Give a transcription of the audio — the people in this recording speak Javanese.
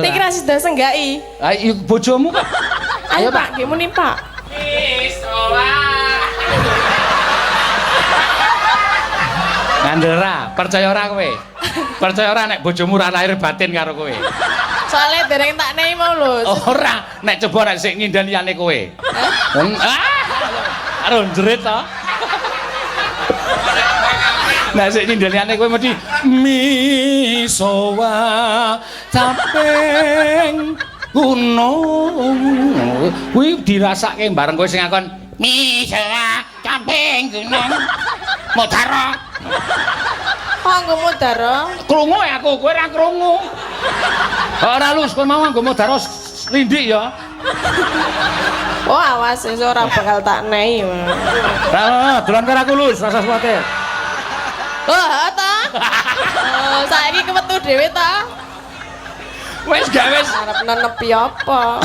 Niki ra sida senggai. Ayo bojomu kok. Ayo Pak, nggih muni Pak. Ngandera, percaya ora kowe? Percaya ora nek bojomu ora lahir batin karo kowe? Soale dereng tak nei mau lho. Ora, nek coba nek sik ngindani liyane kowe. Karo jerit to. Nek sik ngindani liyane kowe mesti misowa tapeng gunung. Kuwi dirasake bareng kowe sing ngakon misowa tapeng gunung. Modaro. Kok nggo modaro? Krungu ya aku, kowe ora krungu. Ora lus, kowe mau nggo modaro lindik ya. Oh awas wis ora bakal tak nei. Ora, dolan karo aku lus, rasa kuwatir. Oh, ta? Oh, saiki kemetu dhewe ta? Wis gak wis. Arep nenepi apa?